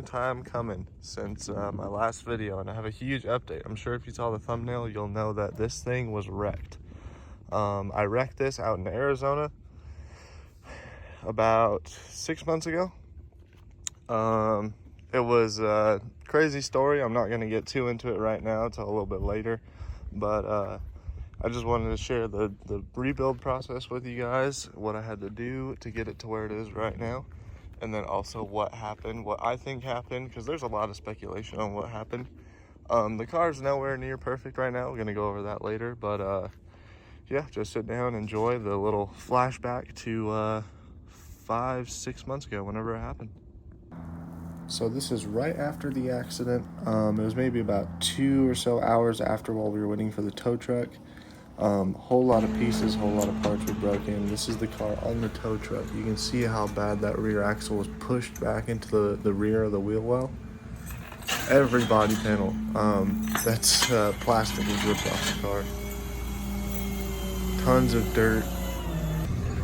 time coming since my last video, and I have a huge update. I'm sure if you saw the thumbnail, you'll know that this thing was wrecked. I wrecked this out in Arizona about 6 months ago. It was a crazy story. I'm not going to get too into it right now until a little bit later, but I just wanted to share the rebuild process with you guys, what I had to do to get it to where it is right now, and then also what happened, what I think happened, because there's a lot of speculation on what happened. The car's nowhere near perfect right now. We're going to go over that later, but yeah, just sit down, enjoy the little flashback to 5-6 months ago, whenever it happened. So this is right after the accident. It was maybe about 2 or so hours after, while we were waiting for the tow truck. Whole lot of pieces, whole lot of parts were broken. This is the car on the tow truck. You can see how bad that rear axle was pushed back into the rear of the wheel well. Every body panel that's plastic was ripped off the car. Tons of dirt,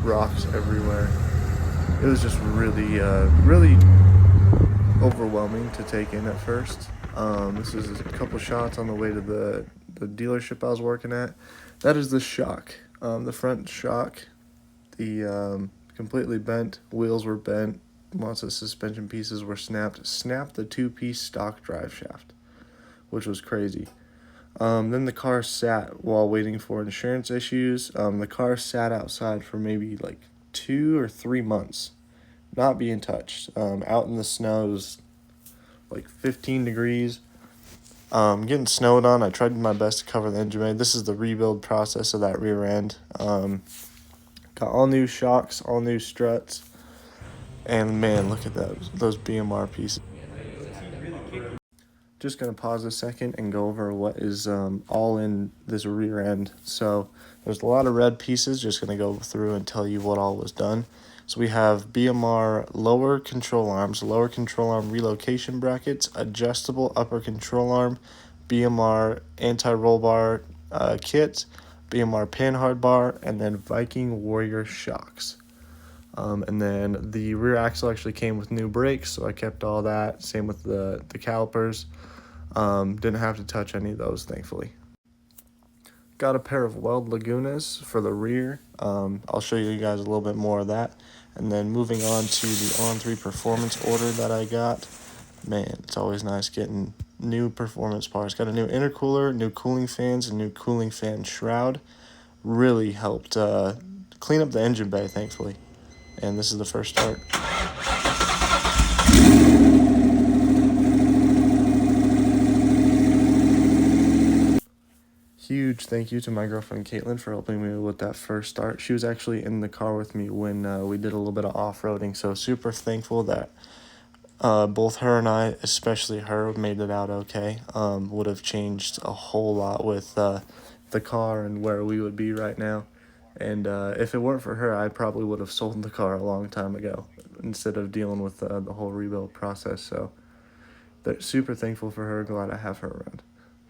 rocks everywhere. It was just really overwhelming to take in at first. This is a couple shots on the way to the dealership I was working at. That is the shock. The front shock, the completely bent, wheels were bent, lots of suspension pieces were snapped the 2-piece stock drive shaft, which was crazy. Then the car sat while waiting for insurance issues. The car sat outside for maybe like 2 or 3 months, not being touched. Out in the snow, it was like 15 degrees. Getting snowed on. I tried my best to cover the engine bay. This is the rebuild process of that rear end. Got all new shocks, all new struts, and man, look at those BMR pieces. Just gonna pause a second and go over what is all in this rear end. So there's a lot of red pieces. Just gonna go through and tell you what all was done. So we have BMR lower control arms, lower control arm relocation brackets, adjustable upper control arm, BMR anti-roll bar kit, BMR panhard bar, and then Viking Warrior shocks. And then the rear axle actually came with new brakes, so I kept all that. Same with the calipers. Didn't have to touch any of those, thankfully. Got a pair of weld Lagunas for the rear. I'll show you guys a little bit more of that. And then moving on to the On3 performance order that I got. Man, it's always nice getting new performance parts. Got a new intercooler, new cooling fans, and new cooling fan shroud. Really helped clean up the engine bay, thankfully. And this is the first start. Huge thank you to my girlfriend Caitlin for helping me with that first start. She was actually in the car with me when we did a little bit of off-roading, so super thankful that both her and I, especially her, made it out okay. Would have changed a whole lot with the car and where we would be right now. And if it weren't for her, I probably would have sold the car a long time ago instead of dealing with the whole rebuild process. So super thankful for her, glad I have her around.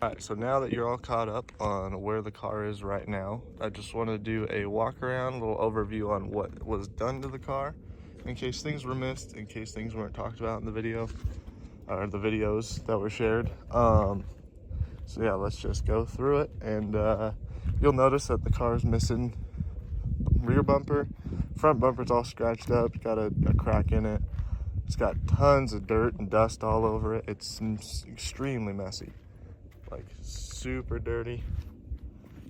Alright, so now that you're all caught up on where the car is right now, I just want to do a walk around, a little overview on what was done to the car, in case things were missed, in case things weren't talked about in the video, or the videos that were shared. So yeah, let's just go through it, and you'll notice that the car is missing rear bumper. Front bumper's all scratched up, got a crack in it. It's got tons of dirt and dust all over it. It's extremely messy. Like super dirty.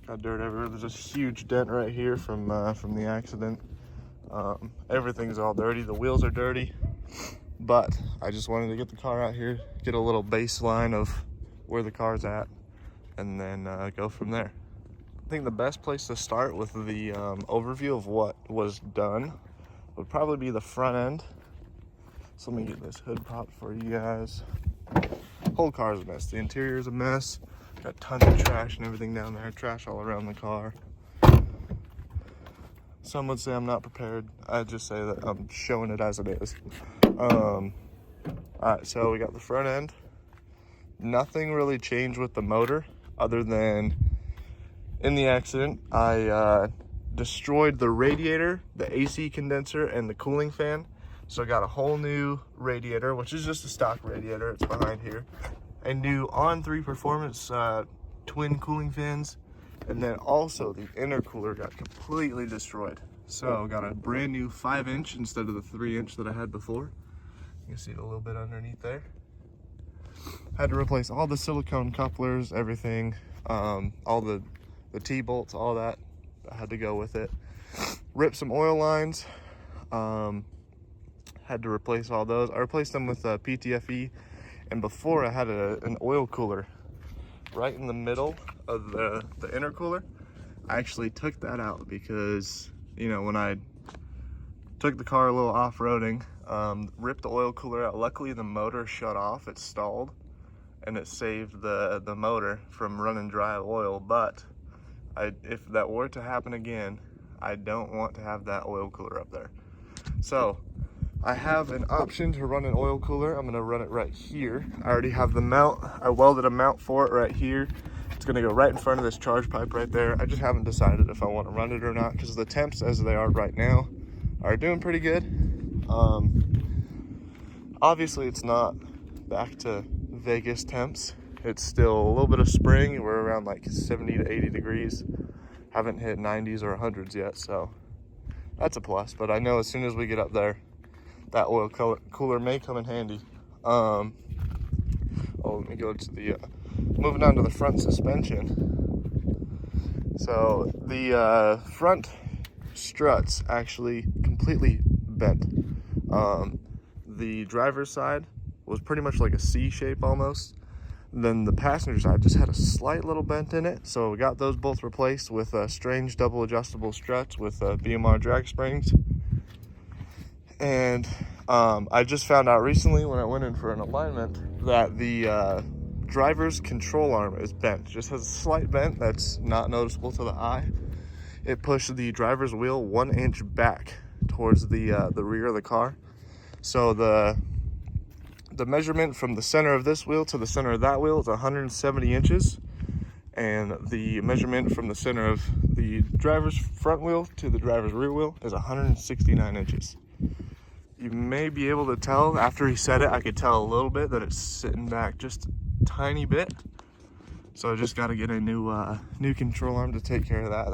Got dirt everywhere. There's a huge dent right here from the accident. Everything's all dirty. The wheels are dirty. But I just wanted to get the car out here, get a little baseline of where the car's at, and then go from there. I think the best place to start with the overview of what was done would probably be the front end. So let me get this hood popped for you guys. Whole car's a mess. The interior's a mess. Got tons of trash and everything down there. Trash all around the car. Some would say I'm not prepared. I just say that I'm showing it as it is. Alright, so we got the front end. Nothing really changed with the motor other than in the accident I destroyed the radiator, the AC condenser, and the cooling fan. So I got a whole new radiator, which is just a stock radiator. It's behind here. A new On3 Performance twin cooling fans. And then also the intercooler got completely destroyed. So got a brand new 5-inch instead of the 3-inch that I had before. You can see it a little bit underneath there. Had to replace all the silicone couplers, everything, all the T-bolts, all that. I had to go with it. Ripped some oil lines. Had to replace all those. I replaced them with PTFE, and before I had an oil cooler right in the middle of the intercooler. I actually took that out because, you know, when I took the car a little off-roading, ripped the oil cooler out. Luckily the motor shut off, it stalled, and it saved the motor from running dry oil. But if that were to happen again, I don't want to have that oil cooler up there. So I have an option to run an oil cooler. I'm gonna run it right here. I already have the mount. I welded a mount for it right here. It's gonna go right in front of this charge pipe right there. I just haven't decided if I want to run it or not, because the temps as they are right now are doing pretty good. Obviously it's not back to Vegas temps. It's still a little bit of spring. We're around like 70 to 80 degrees. Haven't hit 90s or 100s yet, so that's a plus. But I know as soon as we get up there, that oil cooler may come in handy. Let me go to the, moving on to the front suspension. So the front struts actually completely bent. The driver's side was pretty much like a C shape almost. Then the passenger side just had a slight little bent in it. So we got those both replaced with strange double adjustable struts with BMR drag springs. And I just found out recently when I went in for an alignment that the driver's control arm is bent. Just has a slight bent that's not noticeable to the eye. It pushed the driver's wheel 1 inch back towards the rear of the car. So the measurement from the center of this wheel to the center of that wheel is 170 inches. And the measurement from the center of the driver's front wheel to the driver's rear wheel is 169 inches. You may be able to tell, after he said it, I could tell a little bit that it's sitting back just a tiny bit. So I just got to get a new control arm to take care of that.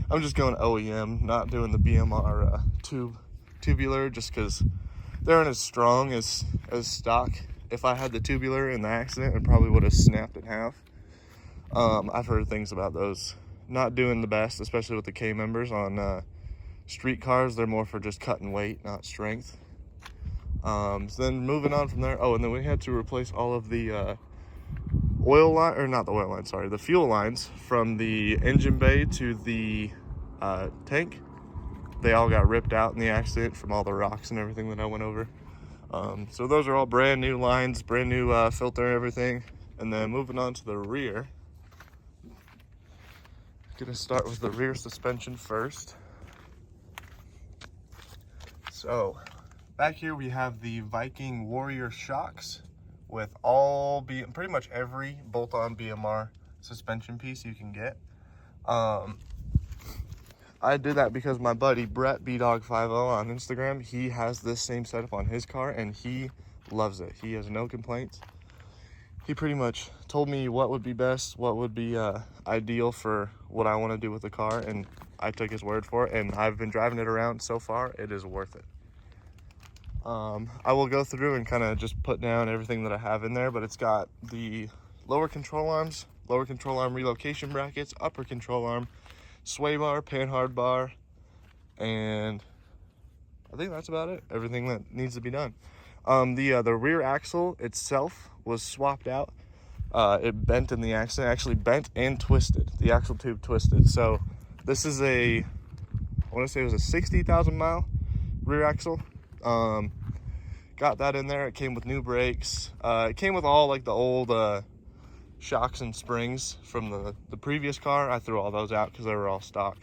I'm just going OEM, not doing the BMR tubular, just because they aren't as strong as stock. If I had the tubular in the accident, it probably would have snapped in half. I've heard things about those not doing the best, especially with the K members on street cars. They're more for just cutting weight, not strength. So then moving on from there, and then we had to replace all of the oil line, or not the oil line, sorry, the fuel lines from the engine bay to the tank. They all got ripped out in the accident from all the rocks and everything that I went over. So those are all brand new lines, brand new filter and everything. And then moving on to the rear, gonna start with the rear suspension first. So back here we have the Viking Warrior shocks with pretty much every bolt-on BMR suspension piece you can get. I did that because my buddy Brett BDog50 on Instagram, he has this same setup on his car and he loves it. He has no complaints. He pretty much told me what would be best, what would be ideal for what I want to do with the car, and I took his word for it, and I've been driving it around. So far it is worth it. I will go through and kind of just put down everything that I have in there, but it's got the lower control arms, lower control arm relocation brackets, upper control arm, sway bar, panhard bar, and I think that's about it. Everything that needs to be done. The rear axle itself was swapped out. It bent in the accident, actually bent and twisted. The axle tube twisted. So this is I want to say it was a 60,000 mile rear axle. Got that in there. It came with new brakes. It came with all like the old shocks and springs from the previous car. I threw all those out because they were all stock.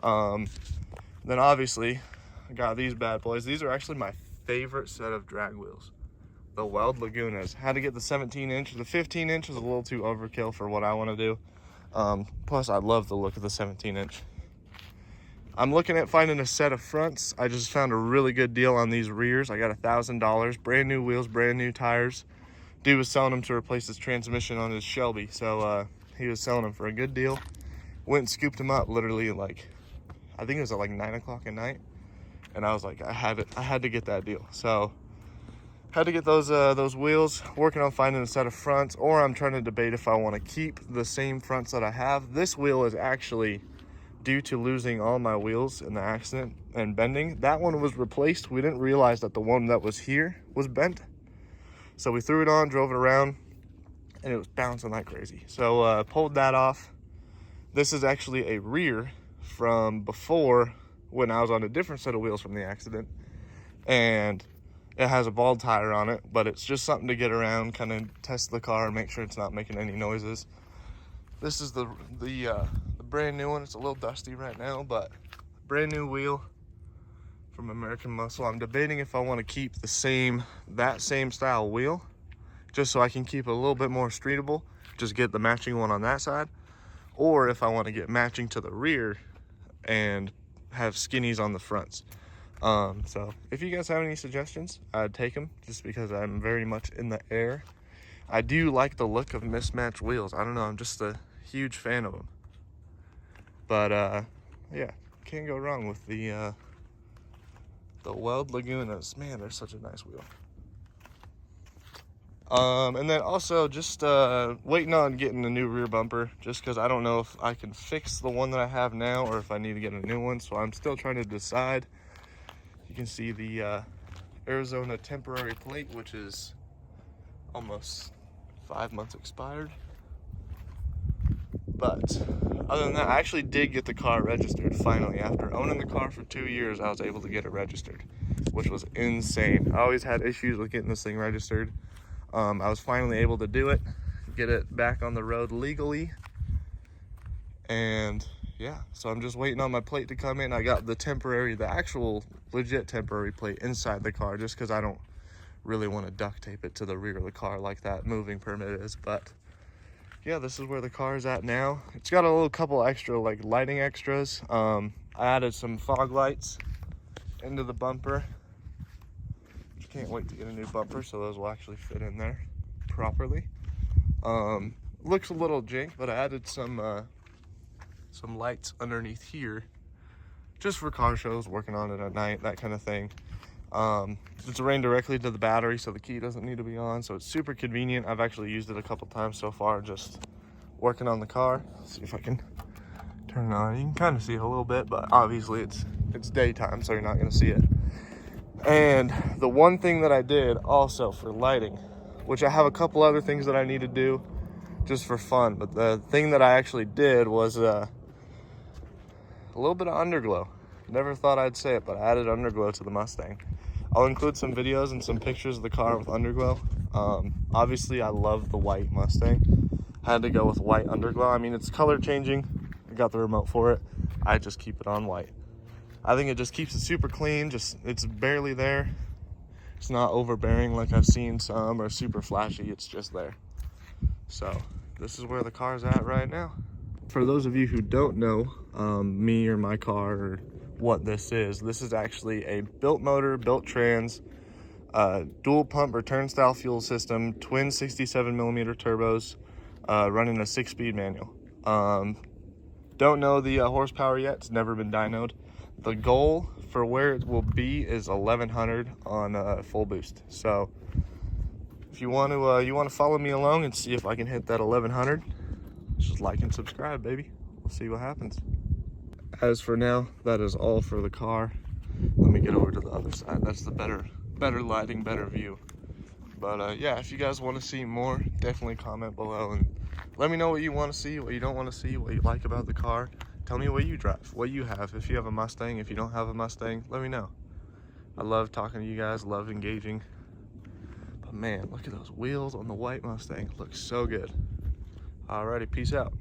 Then obviously I got these bad boys. These are actually my favorite set of drag wheels, the Weld Lagunas. Had to get the 17 inch. The 15 inch is a little too overkill for what I want to do. Plus I love the look of the 17 inch. I'm looking at finding a set of fronts. I just found a really good deal on these rears. I got $1,000, brand new wheels, brand new tires. Dude was selling them to replace his transmission on his Shelby, so he was selling them for a good deal. Went and scooped them up literally like, I think it was at like 9 o'clock at night, and I was like, I had to get that deal. So had to get those wheels. Working on finding a set of fronts, or I'm trying to debate if I want to keep the same fronts that I have. This wheel is actually due to losing all my wheels in the accident and bending. That one was replaced. We didn't realize that the one that was here was bent, so we threw it on, drove it around, and it was bouncing like crazy. So pulled that off. This is actually a rear from before, when I was on a different set of wheels from the accident, and it has a bald tire on it, but it's just something to get around, kind of test the car, make sure it's not making any noises. This is the brand new one. It's a little dusty right now, but brand new wheel from American Muscle. I'm debating if I want to keep that same style wheel, just so I can keep it a little bit more streetable, just get the matching one on that side, or if I want to get matching to the rear and have skinnies on the fronts. So if you guys have any suggestions, I'd take them, just because I'm very much in the air. I do like the look of mismatched wheels. I don't know, I'm just a huge fan of them. But yeah, can't go wrong with the Weld Lagunas. Man, they're such a nice wheel. And then also just waiting on getting a new rear bumper, just because I don't know if I can fix the one that I have now or if I need to get a new one. So I'm still trying to decide. You can see the Arizona temporary plate, which is almost 5 months expired. But other than that, I actually did get the car registered finally. After owning the car for 2 years, I was able to get it registered, which was insane. I always had issues with getting this thing registered. I was finally able to do it, get it back on the road legally. And yeah, so I'm just waiting on my plate to come in. I got the actual legit temporary plate inside the car, just because I don't really want to duct tape it to the rear of the car like that moving permit is. But yeah, this is where the car is at now. It's got a couple extra like lighting extras. I added some fog lights into the bumper. Can't wait to get a new bumper, so those will actually fit in there properly. Looks a little jank, but I added some lights underneath here, just for car shows, working on it at night, that kind of thing. It's ran directly to the battery, so the key doesn't need to be on, so it's super convenient. I've actually used it a couple times so far, just working on the car. Let's see if I can turn it on. You can kind of see it a little bit, but obviously it's daytime, so you're not going to see it. And the one thing that I did also for lighting, which I have a couple other things that I need to do just for fun, but the thing that I actually did was a little bit of underglow. Never thought I'd say it, but I added underglow to the Mustang. I'll include some videos and some pictures of the car with underglow. Obviously, I love the white Mustang. Had to go with white underglow. I mean, it's color changing. I got the remote for it. I just keep it on white. I think it just keeps it super clean. It's barely there. It's not overbearing like I've seen some, or super flashy. It's just there. So this is where the car's at right now. For those of you who don't know me or my car or what this is actually a built motor, built trans, dual pump or turnstile fuel system, twin 67mm turbos, running a 6-speed manual. Don't know the horsepower yet. It's never been dynoed. The goal for where it will be is 1100 on full boost. So if you want to follow me along and see if I can hit that 1100, just like and subscribe, baby. We'll see what happens. As for now, that is all for the car. Let me get over to the other side. That's the better lighting, better view. But yeah, if you guys want to see more, definitely comment below and let me know what you want to see, what you don't want to see, what you like about the car. Tell me what you drive, what you have. If you have a Mustang, if you don't have a Mustang, let me know. I love talking to you guys, love engaging. But man, look at those wheels on the white Mustang. Looks so good. Alrighty, peace out.